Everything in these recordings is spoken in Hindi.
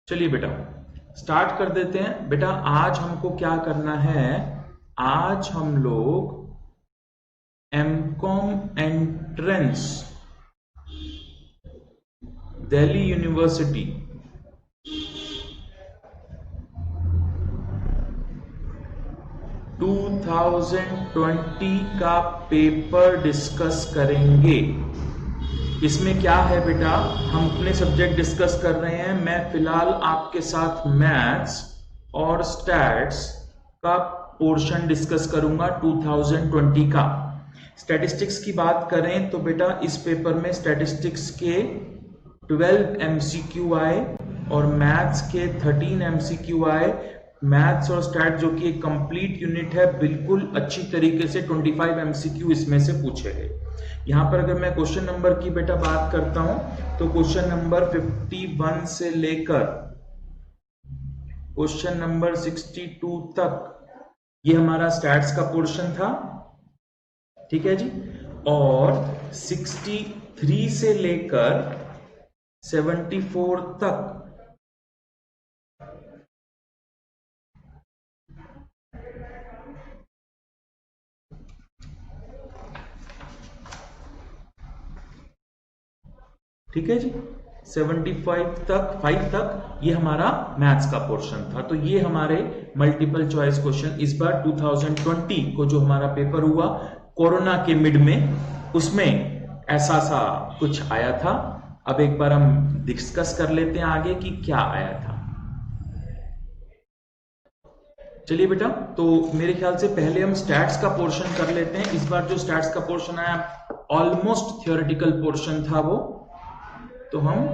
चलिए बेटा स्टार्ट कर देते हैं। बेटा आज हमको क्या करना है, आज हम लोग एमकॉम एंट्रेंस दिल्ली यूनिवर्सिटी 2020 का पेपर डिस्कस करेंगे। इसमें क्या है बेटा, हम अपने सब्जेक्ट डिस्कस कर रहे हैं। मैं फिलहाल आपके साथ मैथ्स और स्टैट्स का पोर्शन डिस्कस करूंगा 2020 का। स्टैटिस्टिक्स की बात करें तो बेटा इस पेपर में स्टैटिस्टिक्स के 12 एमसीक्यू आए और मैथ्स के 13 एमसीक्यू आए। मैथ्स और स्टैट जो कि एक कंप्लीट यूनिट है, बिल्कुल अच्छी तरीके से 25 एमसीक्यू इसमें से पूछे गए। यहां पर अगर मैं क्वेश्चन नंबर की बेटा बात करता हूं तो क्वेश्चन नंबर 51 से लेकर क्वेश्चन नंबर 62 तक ये हमारा स्टैट्स का पोर्शन था, ठीक है जी। और 63 से लेकर 74 तक ठीक है जी, 75 तक 5 तक ये हमारा मैथ्स का पोर्शन था। तो ये हमारे मल्टीपल चॉइस क्वेश्चन इस बार 2020 को जो हमारा पेपर हुआ कोरोना के मिड में, उसमें ऐसा सा कुछ आया था। अब एक बार हम डिस्कस कर लेते हैं आगे कि क्या आया था। चलिए बेटा, तो मेरे ख्याल से पहले हम स्टैट्स का पोर्शन कर लेते हैं। इस बार जो स्टैट्स का पोर्शन आया ऑलमोस्ट थियोरेटिकल पोर्शन था वो, तो हम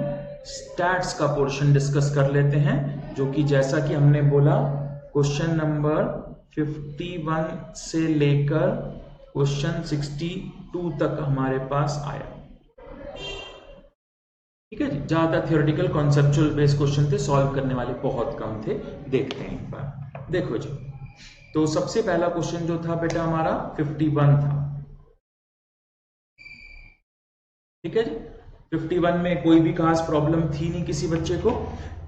स्टैट्स का पोर्शन डिस्कस कर लेते हैं, जो कि जैसा कि हमने बोला क्वेश्चन नंबर 51 से लेकर क्वेश्चन 62 तक हमारे पास आया। ठीक है जी, ज्यादा थियोरेटिकल कॉन्सेप्चुअल बेस्ड क्वेश्चन थे, सॉल्व करने वाले बहुत कम थे। देखते हैं एक बार, देखो जी। तो सबसे पहला क्वेश्चन जो था बेटा हमारा 51 था, ठीक है जी। 51 में कोई भी खास प्रॉब्लम थी नहीं किसी बच्चे को।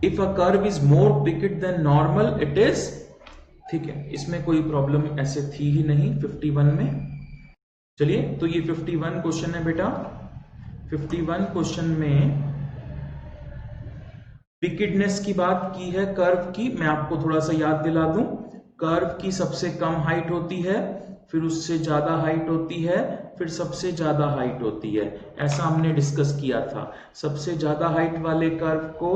If a curve is more peaked than normal it is, ठीक है, इसमें कोई प्रॉब्लम ऐसे थी ही नहीं 51 में। चलिए, तो ये 51 क्वेश्चन है बेटा। 51 क्वेश्चन में पिकेडनेस की बात की है कर्व की। मैं आपको थोड़ा सा याद दिला दूं, कर्व की सबसे कम हाइट होती है, फिर उससे ज्यादा हाइट होती है, फिर सबसे ज्यादा हाइट होती है। ऐसा हमने डिस्कस किया था। सबसे ज्यादा हाइट वाले कर्व को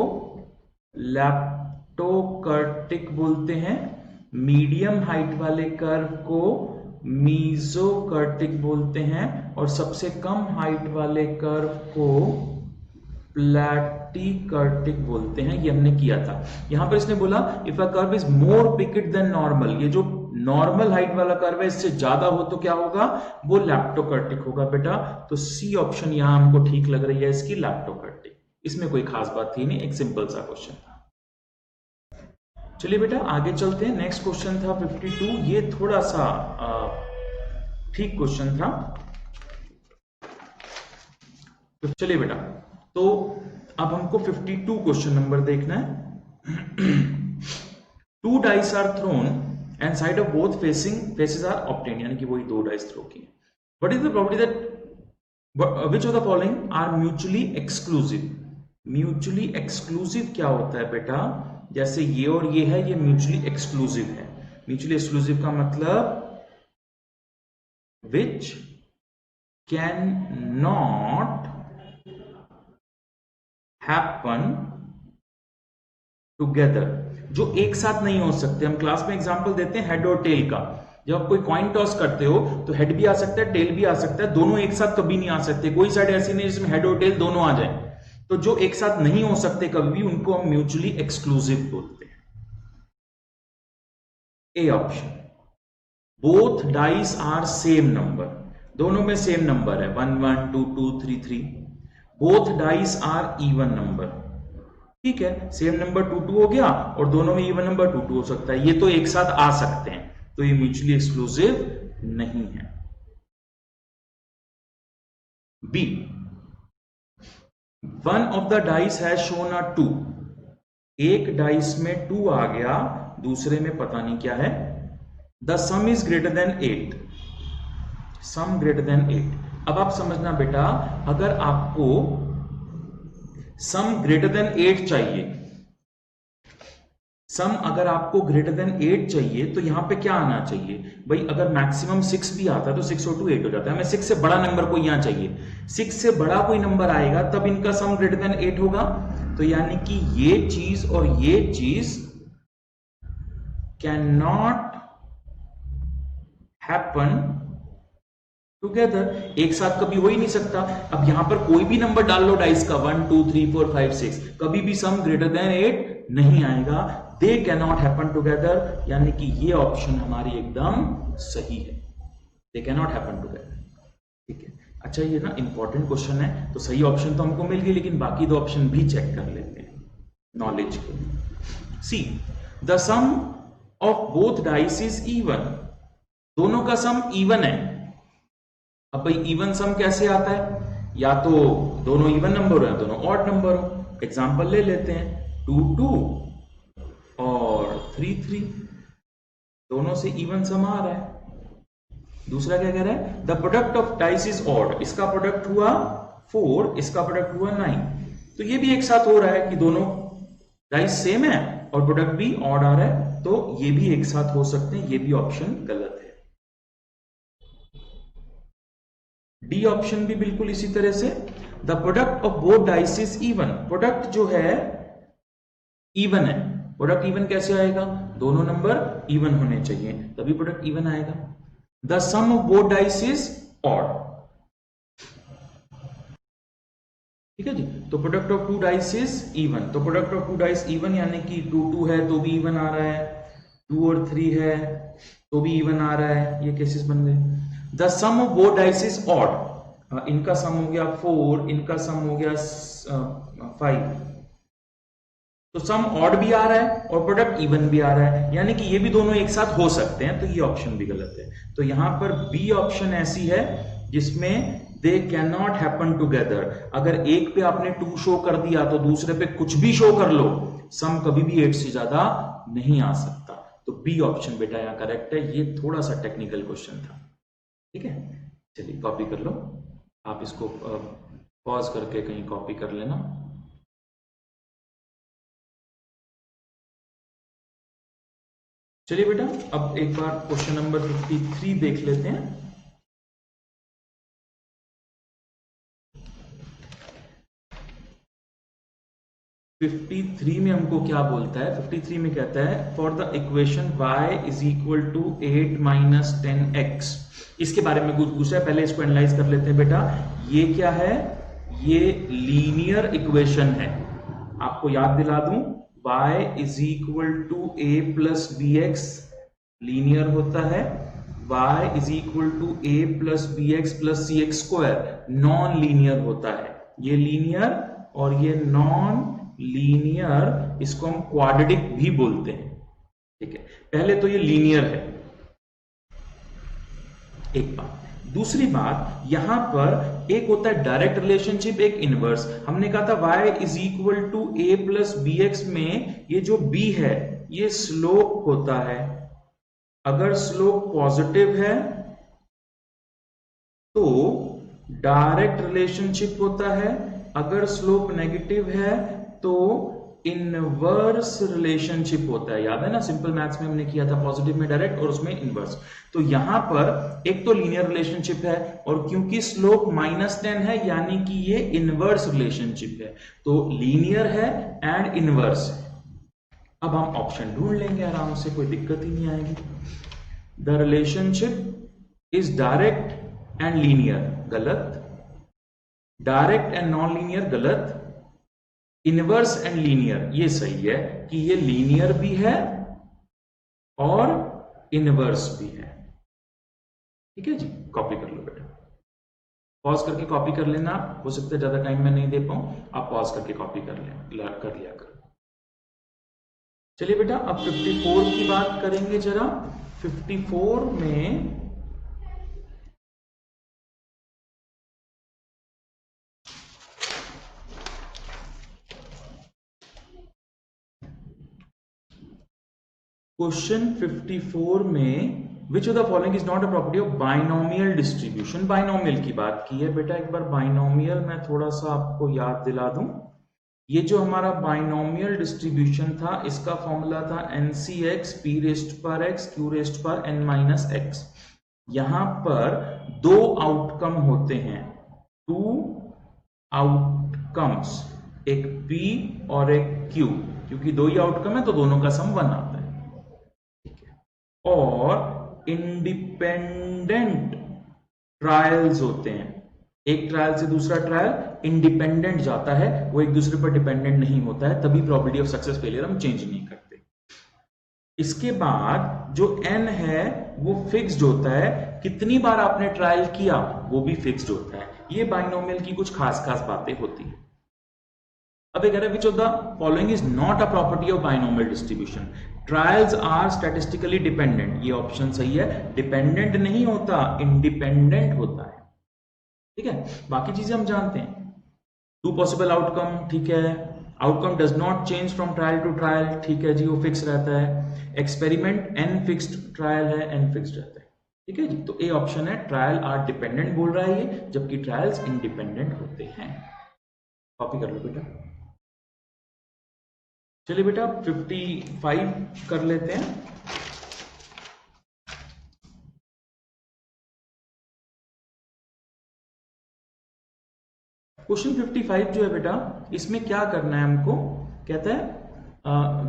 लैप्टोकर्टिक बोलते हैं, मीडियम हाइट वाले कर्व को मीजोकर्टिक बोलते हैं, और सबसे कम हाइट वाले कर्व को प्लैटीकर्टिक बोलते हैं। ये हमने किया था। यहां पर इसने बोला if a curve is more peaked than normal, ये जो नॉर्मल हाइट वाला कर्व है इससे ज्यादा हो तो क्या होगा, वो लैप्टोकर्टिक होगा बेटा। तो सी ऑप्शन यहां हमको ठीक लग रही है इसकी, लैप्टोकर्टिक। इसमें कोई खास बात थी नहीं, एक सिंपल सा क्वेश्चन था। चलिए बेटा आगे चलते हैं। नेक्स्ट क्वेश्चन था 52। ये थोड़ा सा ठीक क्वेश्चन था। तो चलिए बेटा, तो अब हमको 52 क्वेश्चन नंबर देखना है। Two dice are thrown and side of both faces are obtained, यानी कि वही दो डाइस थ्रो की। What is the property that which of the following are mutually exclusive. Mutually exclusive क्या होता है बेटा, जैसे ये और ये है, ये म्यूचुअली एक्सक्लूसिव है। म्यूचुअली एक्सक्लूसिव का मतलब which can not happen together, जो एक साथ नहीं हो सकते। हम क्लास में एग्जांपल देते हैं हेड और टेल का। जब आप कोई कॉइन टॉस करते हो तो हेड भी आ सकता है, टेल भी आ सकता है, दोनों एक साथ कभी नहीं आ सकते। कोई साइड ऐसी नहीं जिसमें हेड और टेल दोनों आ जाए। तो जो एक साथ नहीं हो सकते कभी भी, उनको हम म्यूचुअली एक्सक्लूसिव बोलते हैं। A option, both dice are same number, दोनों में सेम नंबर है 1 1 2 2 3 3। Both dice are even number, ठीक है, सेम नंबर 2 2 हो गया और दोनों में इवन नंबर 2 2 हो सकता है, ये तो एक साथ आ सकते हैं, तो ये म्यूचुअली एक्सक्लूसिव नहीं है। B, one of the dice has shown a 2, एक डाइस में 2 आ गया, दूसरे में पता नहीं क्या है। The some is greater than 8, some greater than 8। अब आप समझना बेटा, अगर आपको सम ग्रेटर देन 8 चाहिए, सम अगर आपको ग्रेटर देन 8 चाहिए तो यहां पे क्या आना चाहिए भाई? अगर मैक्सिमम 6 भी आता है तो 6 और 2 8 हो जाता है। हमें 6 से बड़ा नंबर कोई यहां चाहिए, 6 से बड़ा कोई नंबर आएगा तब इनका सम ग्रेटर देन 8 होगा। तो यानी कि ये चीज और ये चीज कैन नॉट हैपन टुगेदर, एक साथ कभी हो ही नहीं सकता। अब यहां पर कोई भी नंबर डाल लो डाइस का, 1 2 3 4 5 6, कभी भी सम ग्रेटर देन 8 नहीं आएगा। They can not happen together, यानी कि ये ऑप्शन हमारी एकदम सही है। They can not happen together, ठीक है। अच्छा, ये ना इंपॉर्टेंट क्वेश्चन है, तो सही ऑप्शन तो हमको मिल गई, लेकिन बाकी दो ऑप्शन भी चेक कर लेते हैं नॉलेज के लिए। C the sum of both dice is even, दोनों का सम इवन है। अब भाई इवन सम कैसे आता है? या तो दोनों इवन नंबर हो या दोनों ऑड नंबर हो। एग्जांपल ले लेते हैं, 2 2 और 3 3, दोनों से इवन सम आ रहा है। दूसरा क्या कह रहा है? The product of dice is odd, इसका प्रोडक्ट हुआ 4, इसका प्रोडक्ट हुआ 9। तो ये भी एक साथ हो रहा है कि दोनों डाइस सेम है और प्रोडक्ट भी ऑड आ रहा है, तो ये भी एक साथ हो सकते हैं। ये भी ऑप्शन गलत है। डी ऑप्शन भी बिल्कुल इसी तरह से, the product of both dice is even, product जो है इवन है। प्रोडक्ट इवन कैसे आएगा? दोनों नंबर इवन होने चाहिए तभी प्रोडक्ट इवन आएगा। The sum of both dice is odd, ठीक है जी। तो product of 2 dice is even, तो प्रोडक्ट ऑफ 2 डाइस इवन, यानी कि 2 2 है तो भी इवन आ रहा है, 2 और 3 है तो भी इवन आ रहा है। ये केसेस बन गए। The sum of both dice is odd, इनका सम हो गया 4, इनका सम हो गया 5, तो सम ऑड भी आ रहा है और प्रोडक्ट इवन भी आ रहा है, यानी कि ये भी दोनों एक साथ हो सकते हैं। तो ये ऑप्शन भी गलत है। तो यहां पर बी ऑप्शन ऐसी है जिसमें they can not happen together. अगर एक पे आपने 2 शो कर दिया तो दूसरे पे कुछ भी शो कर लो, सम कभी भी 8 से ज्यादा नहीं आ सकता। तो बी ऑप्शन बेटा यहां करेक्ट है। ये थोड़ा सा टेक्निकल क्वेश्चन था, ठीक है। चलिए कॉपी कर लो, आप इसको पॉज करके कहीं कॉपी कर लेना। चलिए बेटा, अब एक बार क्वेश्चन नंबर 53 देख लेते हैं। (53) में हमको क्या बोलता है? 53 में कहता है for the equation y is equal to 8 minus 10x, इसके बारे में कुछ पूछा है। पहले इसको एनालाइज कर लेते हैं बेटा। ये क्या है? ये लीनियर इक्वेशन है। आपको याद दिला दूं, y is equal to a plus b x linear होता है, y is equal to a plus b x plus c x square non linear होता है। ये लीनियर और ये नॉन लीनियर, इसको हम क्वाड्रेटिक भी बोलते हैं, ठीक है। पहले तो ये लीनियर है, एक बात। दूसरी बात, यहां पर एक होता है डायरेक्ट रिलेशनशिप, एक इनवर्स। हमने कहा था y is equal to a plus b x में ये जो b है ये स्लोप होता है। अगर स्लोप पॉजिटिव है तो डायरेक्ट रिलेशनशिप होता है, अगर स्लोप नेगेटिव है तो इनवर्स रिलेशनशिप होता है। याद है ना, सिंपल मैथ्स में हमने किया था, पॉजिटिव में डायरेक्ट और उसमें इनवर्स। तो यहां पर एक तो लीनियर रिलेशनशिप है और क्योंकि स्लोप -10 है यानी कि ये इनवर्स रिलेशनशिप है। तो लीनियर है एंड इनवर्स है। अब हम ऑप्शन ढूंढ लेंगे आराम से, कोई दिक्कत ही नहीं आएगी। The relationship is direct and linear, गलत। डायरेक्ट एंड नॉन लीनियर, गलत। इनवर्स एंड लीनियर, ये सही है कि ये लीनियर भी है और इनवर्स भी है, ठीक है जी। कॉपी कर लो बेटा, पॉज करके कॉपी कर लेना। हो सकता है ज्यादा टाइम मैं नहीं दे पाऊं, आप पॉज करके कॉपी कर लिया करो। चलिए बेटा, अब 54 की बात करेंगे जरा। 54 में क्वेश्चन 54 में विच of the following is not a property of binomial distribution. Binomial की बात की है बेटा, एक बार बाइनोमियल मैं थोड़ा सा आपको याद दिला दूं। ये जो हमारा बाइनोमियल डिस्ट्रीब्यूशन था, इसका फॉर्मूला था NCX p रेस्ट पर x q रेस्ट पर n माइनस x। यहां पर दो आउटकम होते हैं, टू आउटकम्स, एक p और एक q, क्योंकि दो ही आउटकम है तो दोनों का सम 1 आता है, ठीक है। और इंडिपेंडेंट ट्रायल्स होते हैं, एक ट्रायल से दूसरा ट्रायल इंडिपेंडेंट जाता है, वो एक दूसरे पर डिपेंडेंट नहीं होता है, तभी प्रोबेबिलिटी ऑफ सक्सेस फेलियर हम चेंज नहीं करते। इसके बाद जो n है वो फिक्स्ड होता है, कितनी बार आपने ट्रायल किया वो भी फिक्स्ड होता है। ये बाइनोमियल की कुछ खास खास बातें होती है। अब एक which of the following is not a property of binomial distribution. Trials are statistically dependent, ये ऑप्शन सही है। डिपेंडेंट नहीं होता, इंडिपेंडेंट होता है, ठीक है। बाकी चीजें हम जानते हैं, टू पॉसिबल आउटकम, ठीक है। Outcome does not change from trial to trial, ठीक है जी, वो फिक्स रहता है। एक्सपेरिमेंट n फिक्स्ड, ट्रायल है n फिक्स्ड रहता है, ठीक है जी। तो ए ऑप्शन है, ट्रायल आर डिपेंडेंट बोल रहा है ये, जबकि ट्रायल्स इंडिपेंडेंट होते हैं। कॉपी कर लो बेटा। चलिए बेटा 55 कर लेते हैं। क्वेश्चन 55 जो है बेटा, इसमें क्या करना है हमको, कहता है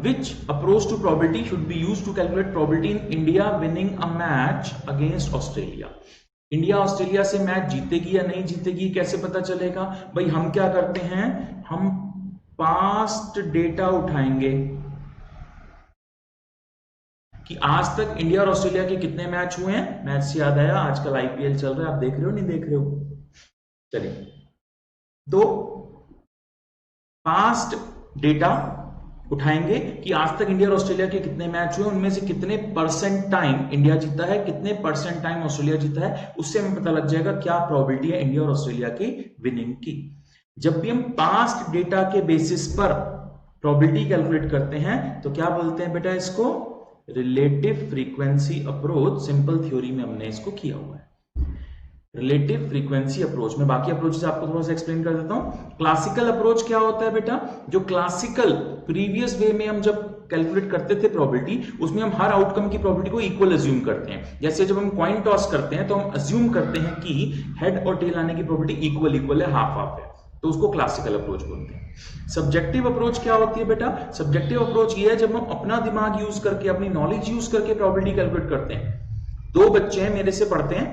which approach to probability should be used to calculate probability in India winning a match against Australia. India Australia से मैच जीतेगी या नहीं जीतेगी कैसे पता चलेगा भाई? हम क्या करते हैं, हम पास्ट डेटा उठाएंगे कि आज तक इंडिया और ऑस्ट्रेलिया के कितने मैच हुए हैं। मैच से याद आया, आजकल IPL चल रहा है, आप देख रहे हो नहीं देख रहे हो? चलिए, तो पास्ट डेटा उठाएंगे कि आज तक इंडिया और ऑस्ट्रेलिया के कितने मैच हुए, उनमें से कितने परसेंट टाइम इंडिया जीता है, कितने परसेंट टाइम ऑस्ट्रेलिया जीता है। उससे हमें पता लग जाएगा क्या प्रोबेबिलिटी है इंडिया और ऑस्ट्रेलिया की विनिंग की। जब भी हम पास्ट डेटा के बेसिस पर प्रोबेबिलिटी कैलकुलेट करते हैं तो क्या बोलते हैं बेटा इसको? Relative frequency approach. Simple theory में हमने इसको किया हुआ है, रिलेटिव फ्रीक्वेंसी अप्रोच। में बाकी अप्रोचेस आपको थोड़ा सा एक्सप्लेन कर देता हूं। क्लासिकल अप्रोच क्या होता है बेटा? जो क्लासिकल प्रीवियस वे में हम जब कैलकुलेट करते थे प्रोबेबिलिटी, उसमें हम हर आउटकम की प्रोबेबिलिटी को इक्वल अज्यूम करते हैं। जैसे जब हम कॉइन टॉस करते हैं तो हम अज्यूम करते हैं कि हेड और टेल आने की प्रोबेबिलिटी इक्वल इक्वल है, हाफ हाफ है, तो उसको क्लासिकल अप्रोच बोलते हैं। सब्जेक्टिव अप्रोच क्या होती है बेटा? सब्जेक्टिव अप्रोच ये है जब हम अपना दिमाग यूज करके, अपनी नॉलेज यूज करके प्रोबेबिलिटी कैलकुलेट करते हैं। दो बच्चे हैं मेरे से पढ़ते हैं,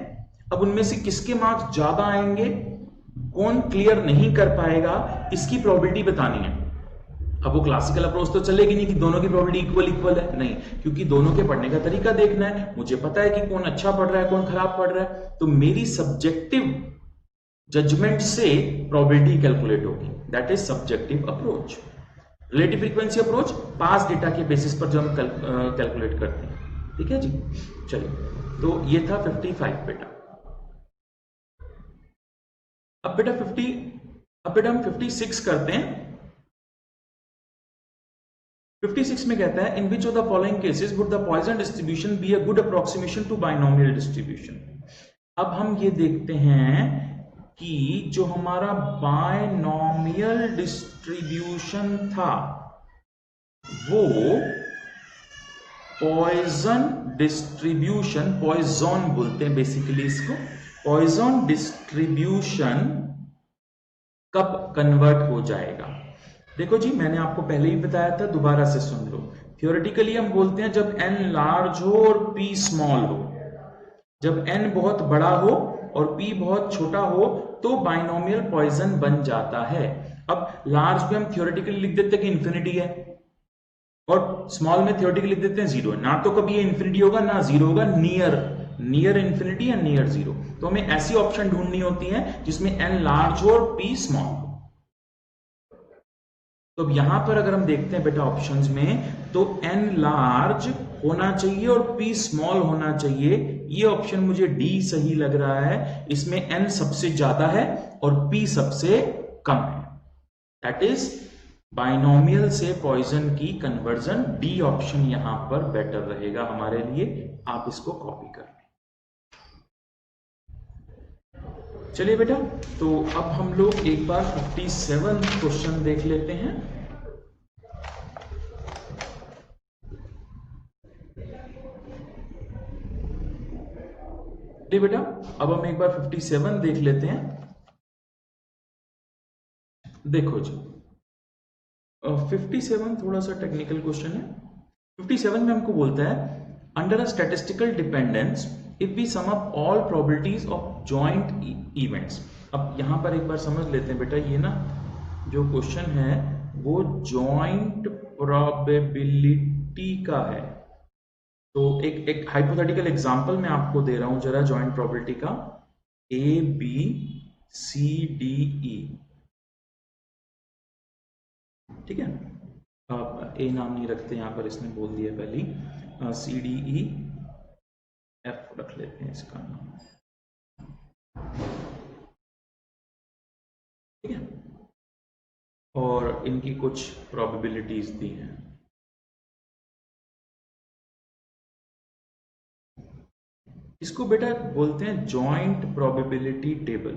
अब उनमें से किसके मार्क्स ज्यादा आएंगे, कौन क्लियर नहीं कर पाएगा, इसकी प्रोबेबिलिटी बतानी है। अब वो क्लासिकल अप्रोच तो चलेगी नहीं कि दोनों की प्रोबेबिलिटी इक्वल इक्वल है, नहीं, क्योंकि दोनों के पढ़ने का तरीका देखना है। मुझे पता है कि कौन अच्छा पढ़ रहा है, कौन खराब पढ़ रहा है, तो मेरी सब्जेक्टिव जजमेंट से प्रोबेबिलिटी कैलकुलेट होगी, that is subjective approach. Relative frequency approach past data के बेसिस पर जो हम कैलकुलेट करते हैं, ठीक है जी। चलिए, तो ये था 55 बेटा। अब बेटा हम 56 करते हैं। 56 में कहता है, in which of the following cases would the Poisson distribution be a good approximation to binomial distribution. अब हम ये देखते हैं कि जो हमारा बाइनोमियल डिस्ट्रीब्यूशन था वो पॉइसन डिस्ट्रीब्यूशन, पॉइजन बोलते हैं बेसिकली इसको, पॉइसन डिस्ट्रीब्यूशन कब कन्वर्ट हो जाएगा। देखो जी, मैंने आपको पहले ही बताया था, दोबारा से सुन लो। थियोरेटिकली हम बोलते हैं जब n लार्ज हो और p स्मॉल हो, जब n बहुत बड़ा हो और p बहुत छोटा हो तो बाइनोमियल पॉइजन बन जाता है। अब लार्ज पे हम थियोरेटिकली लिख देते हैं कि इंफिनिटी है, और स्मॉल में थियोरेटिकली लिख देते हैं जीरो। ना तो कभी ये इंफिनिटी होगा ना जीरो होगा, नियर इंफिनिटी या नियर जीरो। तो हमें ऐसी ऑप्शन ढूंढनी होती है जिसमें n लार्ज हो और p स्मॉल हो। तो अब यहां पर अगर हम देखते हैं बेटा ऑप्शंस में, तो n लार्ज होना चाहिए और p स्मॉल होना चाहिए। ये ऑप्शन मुझे D सही लग रहा है, इसमें n सबसे ज्यादा है और p सबसे कम है, दैट इज बाइनोमियल से पॉइजन की कन्वर्जन, डी ऑप्शन यहां पर बेटर रहेगा हमारे लिए, आप इसको कॉपी कर लें। चलिए बेटा, तो अब हम लोग एक बार 57 क्वेश्चन देख लेते हैं। चलिए बेटा, अब हम एक बार 57 देख लेते हैं। देखो जी, 57 थोड़ा सा टेक्निकल क्वेश्चन है। 57 में हमको बोलता है under a statistical dependence if we sum up all probabilities of joint events. अब यहां पर एक बार समझ लेते हैं बेटा, ये ना जो क्वेश्चन है वो जॉइंट प्रोबेबिलिटी का है। तो एक हाइपोथेटिकल एग्जांपल मैं आपको दे रहा हूं जरा जॉइंट प्रोबेबिलिटी का, A B C D E, ठीक है। अब ए नाम नहीं रखते यहां पर, इसने बोल दिया पहली, सी डी ई एफ रख लेते हैं इसका नाम, ठीक है। और इनकी कुछ प्रोबेबिलिटीज दी हैं। इसको बेटा बोलते हैं जॉइंट प्रोबेबिलिटी टेबल,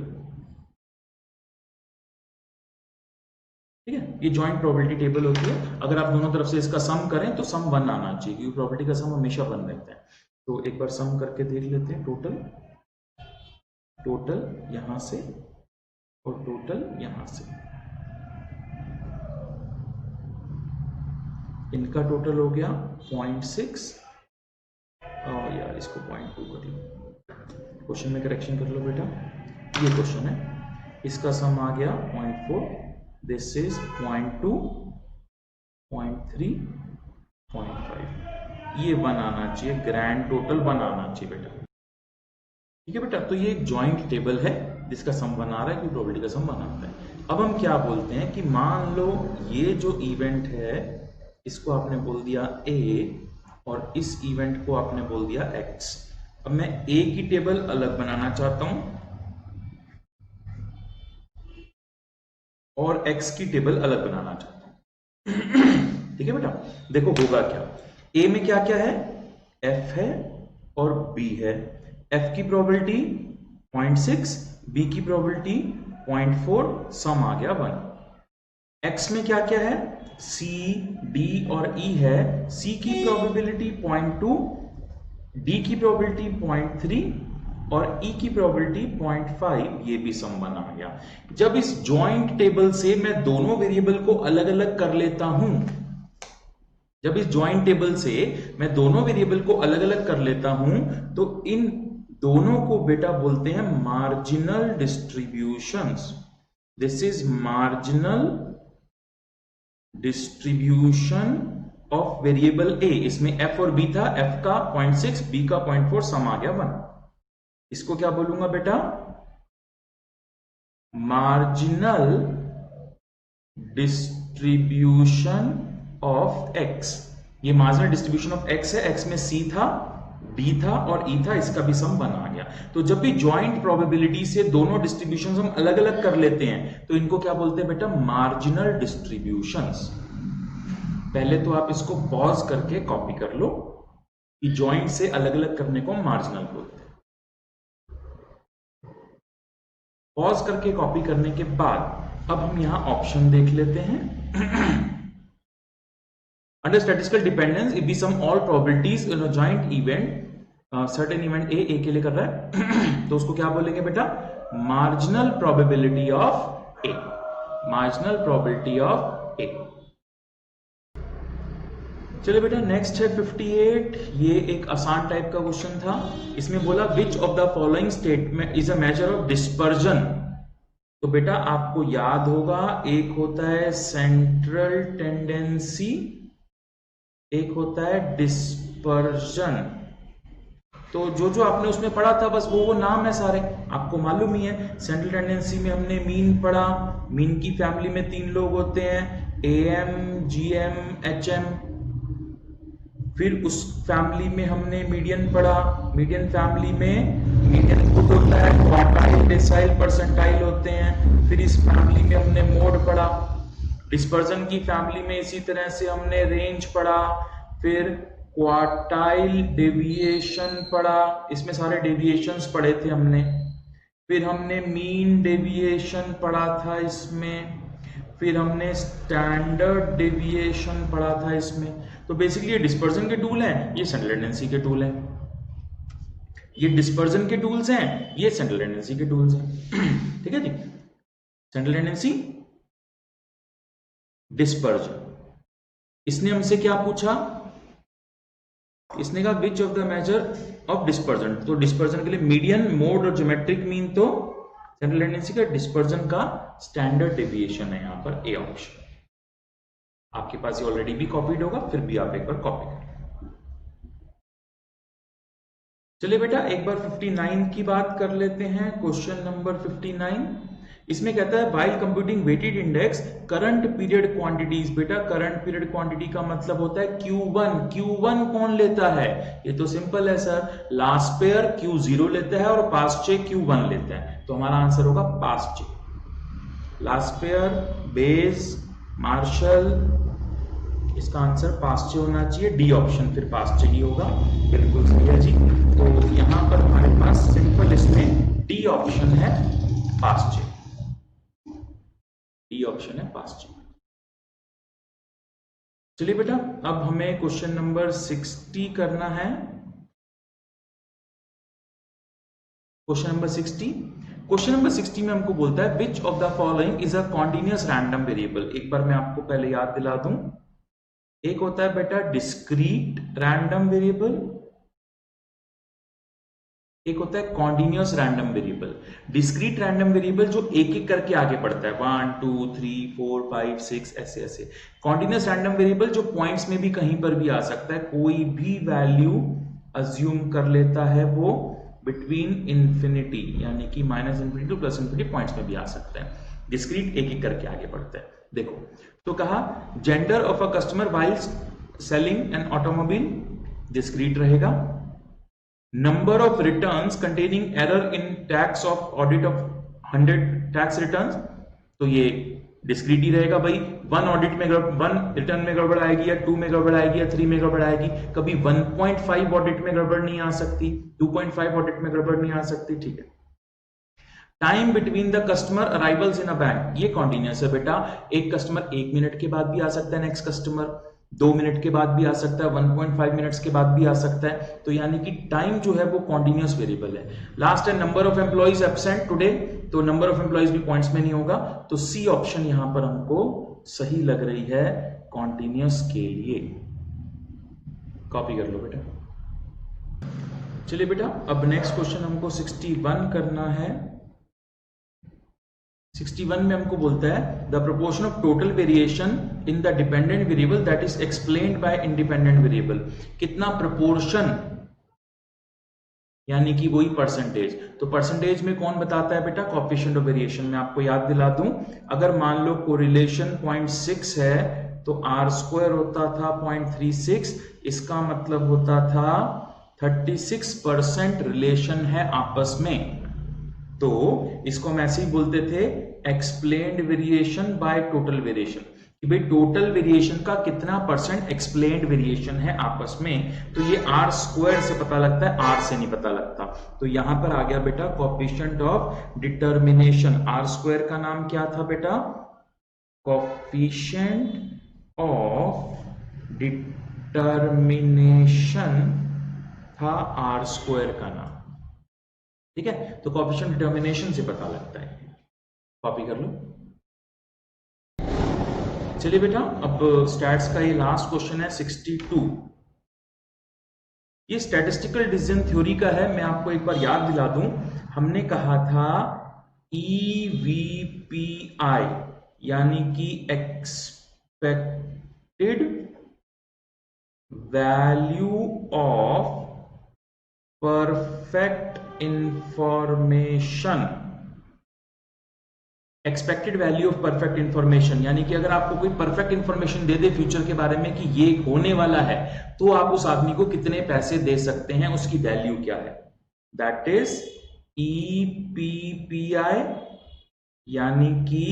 ठीक है। ये जॉइंट प्रोबेबिलिटी टेबल होती है। अगर आप दोनों तरफ से इसका सम करें तो सम 1 आना चाहिए, क्योंकि प्रोबेबिलिटी का सम हमेशा 1 रहता है। तो एक बार सम करके देख लेते हैं, टोटल यहां से और टोटल यहां से, इनका टोटल हो गया 0.6, और यार इसको 0.2 कर लो, क्वेश्चन में करेक्शन कर लो बेटा। ये क्वेश्चन है, इसका सम आ गया 0.4, दिस इज 0.2, 0.3, 0.5, ये 1 आना चाहिए, ग्रैंड टोटल 1 आना चाहिए बेटा, ठीक है बेटा। तो ये एक जॉइंट टेबल है जिसका सम 1 आ रहा है, क्योंकि प्रोबेबिलिटी का सम 1 आता है। अब हम क्या बोलते हैं कि मान लो ये जो इवेंट है इसको आपने बोल दिया ए, और इस इवेंट को आपने बोल दिया एक्स। अब मैं ए की टेबल अलग बनाना चाहता हूं और एक्स की टेबल अलग बनाना चाहता हूं, ठीक है बेटा। देखो होगा क्या, ए में क्या क्या है, एफ है और बी है। एफ की प्रोबेबिलिटी 0.6, बी की प्रोबेबिलिटी 0.4, सम आ गया 1। एक्स में क्या क्या है, सी डी और ई है। सी की प्रोबेबिलिटी 0.2, डी की प्रोबेबिलिटी 0.3 और ई की प्रोबेबिलिटी 0.5, ये भी सम 1 आ गया। जब इस जॉइंट टेबल से मैं दोनों वेरिएबल को अलग अलग कर लेता हूं, जब इस जॉइंट टेबल से मैं दोनों वेरिएबल को अलग अलग कर लेता हूं, तो इन दोनों को बेटा बोलते हैं marginal distributions. This is marginal distribution of variable A. इसमें एफ और बी था, एफ का 0.6, बी का 0.4, सम आ गया 1। इसको क्या बोलूंगा बेटा, मार्जिनल डिस्ट्रीब्यूशन ऑफ एक्स। ये मार्जिनल डिस्ट्रीब्यूशन ऑफ एक्स है, एक्स में सी था, डी था और ई था, इसका भी सम 1 आ गया। तो जब भी जॉइंट प्रोबेबिलिटी से दोनों डिस्ट्रीब्यूशंस हम अलग अलग कर लेते हैं तो इनको क्या बोलते हैं बेटा, मार्जिनल डिस्ट्रीब्यूशंस। पहले तो आप इसको पॉज करके कॉपी कर लो कि जॉइंट से अलग अलग करने को मार्जिनल बोलते हैं। पॉज करके कॉपी करने के बाद अब हम यहां ऑप्शन देख लेते हैं। Under statistical dependence, if we sum all probabilities in a joint event, certain event A के लिए कर रहा है, तो उसको क्या बोलेंगे बेटा, marginal probability of A, marginal probability of A। चलिए बेटा, नेक्स्ट है 58। ये एक आसान टाइप का क्वेश्चन था। इसमें बोला which of the following statement is a measure of dispersion। तो बेटा आपको याद होगा, एक होता है सेंट्रल टेंडेंसी, एक होता है डिस्पर्जन। तो जो जो आपने उसमें पढ़ा था बस वो नाम है सारे, आपको मालूम ही है। सेंट्रल टेंडेंसी में हमने मीन पढ़ा, मीन की फैमिली में 3 लोग होते हैं, एएम, जीएम, एचएम। फिर उस फैमिली में हमने मीडियन पढ़ा, मीडियन फैमिली में मीडियन ग्रुप होता है, क्वार्टाइल, डेसाइल, परसेंटाइल होते हैं। फिर इस फैमिली में हमने मोड पढ़ा, डिस्पर्जन की फैमिली में इसी तरह से हमने रेंज पढ़ा, फिर क्वार्टाइल डेविएशन पढ़ा, इसमें सारे डेविएशंस पढ़े थे हमने, फिर हमने मीन डेविएशन पढ़ा था इसमें, फिर हमने स्टैंडर्ड डेविएशन पढ़ा था इसमें। तो बेसिकली ये डिस्पर्जन के टूल हैं, ये सेंट्रल टेंडेंसी के टूल हैं, ये डिस्पर्जन के टूल्स हैं, ये सेंट्रल टेंडेंसी के टूल्स हैं। ठीक है जी, सेंट्रल टेंडेंसी, डिस्पर्जन। इसने हमसे क्या पूछा, इसने कहा विच of the measure of dispersion, तो डिस्पर्जन के लिए मीडियन, मोड और ज्योमेट्रिक मीन तो सेंट्रल टेंडेंसी का, डिस्पर्जन का स्टैंडर्ड डेविएशन है यहां पर ए ऑप्शन। आपके पास ये ऑलरेडी भी कॉपीड होगा, फिर भी आप एक बार कॉपी करें। चलिए बेटा एक बार 59 की बात कर लेते हैं, क्वेश्चन नंबर 59। इसमें कहता है while computing weighted index current period quantities. बेटा करंट पीरियड क्वांटिटी का मतलब होता है Q1। Q1 कौन लेता है, ये तो सिंपल है सर, लास्ट पेयर Q0 लेता है और पास्ट चेक Q1 लेता है, तो हमारा आंसर होगा Paasche. Laspeyres, base, Marshall, इसका आंसर पास्ट चेक होना चाहिए, डी ऑप्शन फिर पास्ट चेक ही होगा, बिल्कुल सही है जी। तो यहां पर हमारे पास सिंपल इसमें डी ऑप्शन है पास्ट चेक, डी ऑप्शन है पास्ट चेक। चलिए बेटा अब हमें क्वेश्चन नंबर 60 करना है। क्वेश्चन नंबर 60, क्वेश्चन नंबर 60 में हमको बोलता है विच of the following is a continuous random variable. एक बार मैं आपको पहले याद दिला दूं, एक होता है बेटा डिस्क्रीट रैंडम वेरिएबल, एक होता है continuous random variable. Discrete random variable जो एक एक करके आगे बढ़ता है, 1 2 3 4 5 6 ऐसे ऐसे। कॉन्टिन्यूअस रैंडम वेरिएबल जो पॉइंट्स में भी कहीं पर भी आ सकता है, कोई भी वैल्यू अज्यूम कर लेता है वो बिटवीन इंफिनिटी यानी कि -∞ टू +∞ पॉइंट्स में भी आ सकता है। डिस्क्रीट एक एक करके आगे बढ़ता है। देखो तो कहा gender of a customer while selling an automobile, discrete रहेगा। Number of returns containing error in tax of audit of 100 tax returns, तो ये डिस्क्रीट ही रहेगा भाई। 1 ऑडिट में 1 रिटर्न में गड़बड़ आएगी या 2 में गड़बड़ आएगी या 3 में गड़बड़ आएगी, कभी 1.5 ऑडिट में गड़बड़ नहीं आ सकती, 2.5 ऑडिट में गड़बड़ नहीं आ सकती। ठीक है। Time between the customer arrivals in a bank, ये कॉन्टिन्यूअस है बेटा। एक कस्टमर 1 मिनट के बाद भी आ सकता है, नेक्स्ट कस्टमर 2 मिनट के बाद भी आ सकता है, 1.5 मिनट्स के बाद भी आ सकता है, तो यानी कि टाइम जो है वो कॉन्टिन्यूअस वेरिएबल है। लास्ट है number of employees absent today, तो नंबर ऑफ एम्प्लॉइज भी पॉइंट्स में नहीं होगा, तो सी ऑप्शन यहां पर हमको सही लग रही है कॉन्टिन्यूअस के लिए। कॉपी कर लो बेटा। चलिए बेटा अब नेक्स्ट क्वेश्चन हमको 61 करना है। 61 में हमको बोलता है the proportion of total variation in the dependent variable that is explained bye independent variable. कितना प्रोपोर्शन, यानी कि वही परसेंटेज। तो परसेंटेज में कौन बताता है बेटा, कोएफिशिएंट ऑफ वेरिएशन। में आपको याद दिला दूं, अगर मान लो कोरिलेशन 0.6 है तो R² होता था 0.36, इसका मतलब होता था 36% रिलेशन है आपस में, तो इसको हम ऐसे ही बोलते थे explained variation by total variation, कि भाई टोटल वेरिएशन का कितना परसेंट एक्सप्लेन्ड वेरिएशन है आपस में। तो ये R² से पता लगता है, R से नहीं पता लगता। तो यहां पर आ गया बेटा कोएफिशिएंट ऑफ डिटर्मिनेशन। R² का नाम क्या था बेटा, कोएफिशिएंट ऑफ डिटर्मिनेशन था R² का नाम। ठीक है, तो कोएफिशिएंट डिटर्मिनेशन से पता लगता है। कॉपी कर लो। चलिए बेटा अब स्टैट्स का ये लास्ट क्वेश्चन है 62। ये स्टैटिस्टिकल डिसीजन थ्योरी का है। मैं आपको एक बार याद दिला दूं, हमने कहा था EVPI यानी कि expected value of perfect information. Expected value of perfect information यानी कि अगर आपको कोई परफेक्ट इंफॉर्मेशन दे दे फ्यूचर के बारे में कि ये होने वाला है, तो आप उस आदमी को कितने पैसे दे सकते हैं, उसकी वैल्यू क्या है। दैट इज EPPI यानी कि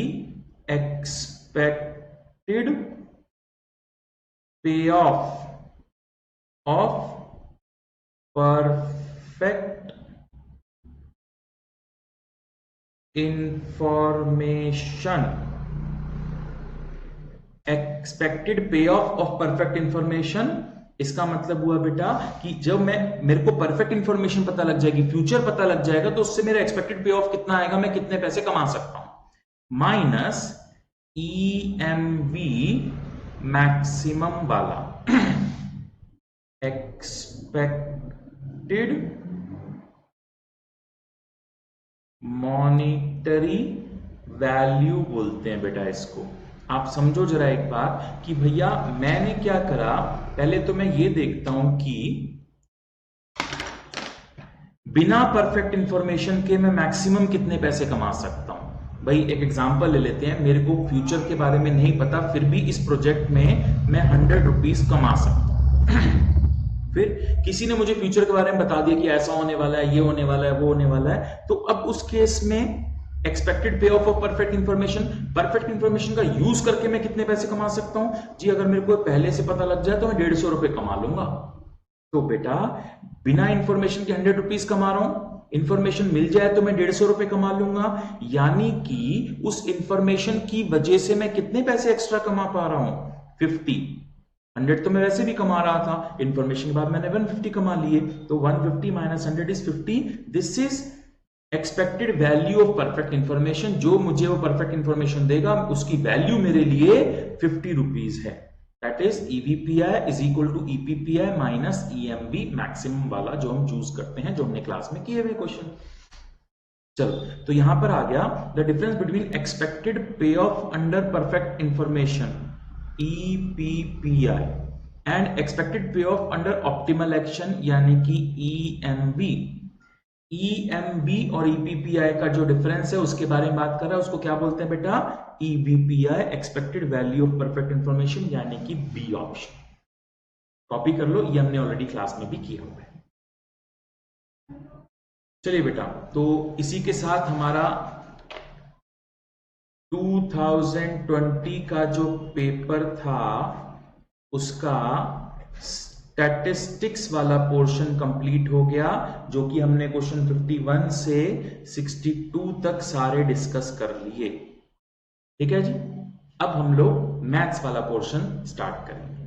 expected payoff of perfect information, expected पे ऑफ परफेक्ट इंफॉर्मेशन। इसका मतलब हुआ बेटा कि जब मेरे को परफेक्ट इंफॉर्मेशन पता लग जाएगी, फ्यूचर पता लग जाएगा, तो उससे मेरा एक्सपेक्टेड पे ऑफ कितना आएगा, मैं कितने पैसे कमा सकता हूं, माइनस EMV मैक्सिमम वाला एक्सपेक्टेड मॉनिटरी वैल्यू बोलते हैं बेटा इसको। आप समझो जरा एक बार कि भैया मैंने क्या करा, पहले तो मैं ये देखता हूं कि बिना परफेक्ट इंफॉर्मेशन के मैं मैक्सिमम कितने पैसे कमा सकता हूं। भाई एक एग्जांपल ले लेते हैं, मेरे को फ्यूचर के बारे में नहीं पता, फिर भी इस प्रोजेक्ट में मैं 100 रुपीज कमा सकता हूं। फिर किसी ने मुझे फ्यूचर के बारे में बता दिया कि ऐसा होने वाला है, ये होने वाला है, वो होने वाला है, तो अब उस केस में एक्सपेक्टेड पे ऑफ ऑफ परफेक्ट इंफॉर्मेशन का यूज करके मैं कितने पैसे कमा सकता हूं जी। अगर मेरे को पहले से पता लग जाए तो मैं 150 रुपए कमा लूंगा। तो बेटा बिना इंफॉर्मेशन के 100 रुपीज कमा रहा हूं, इंफॉर्मेशन मिल जाए तो मैं 150 रुपए कमा लूंगा, यानी कि उस इंफॉर्मेशन की वजह से मैं कितने पैसे एक्स्ट्रा कमा पा रहा हूं, 50। 100 तो मैं वैसे भी कमा रहा था, इंफॉर्मेशन के बाद मैंने 150 कमा लिए, तो 150 minus 100 is 50। This is expected value of perfect information. जो मुझे वो परफेक्ट इंफॉर्मेशन देगा उसकी वैल्यू मेरे लिए 50 रुपीज है। That is EVPI is equal to EPPI minus EMV maximum वाला जो हम चूज करते हैं, जो हमने क्लास में किए हुए क्वेश्चन। चलो तो यहां पर आ गया द डिफरेंस बिटवीन एक्सपेक्टेड पे of under perfect information EPPI and expected पे ऑफ अंडर ऑप्टिमल एक्शन यानी कि EMV। EMV और EPPI का जो डिफरेंस है उसके बारे में बात कर रहा है, उसको क्या बोलते हैं बेटा, EVPI expected value of perfect information यानी कि बी ऑप्शन। कॉपी कर लो, ये हमने ऑलरेडी क्लास में भी किया हुआ है। चलिए बेटा, तो इसी के साथ हमारा 2020 का जो पेपर था उसका स्टैटिस्टिक्स वाला पोर्शन कंप्लीट हो गया, जो कि हमने क्वेश्चन 51 से 62 तक सारे डिस्कस कर लिए। ठीक है जी, अब हम लोग मैथ्स वाला पोर्शन स्टार्ट करेंगे।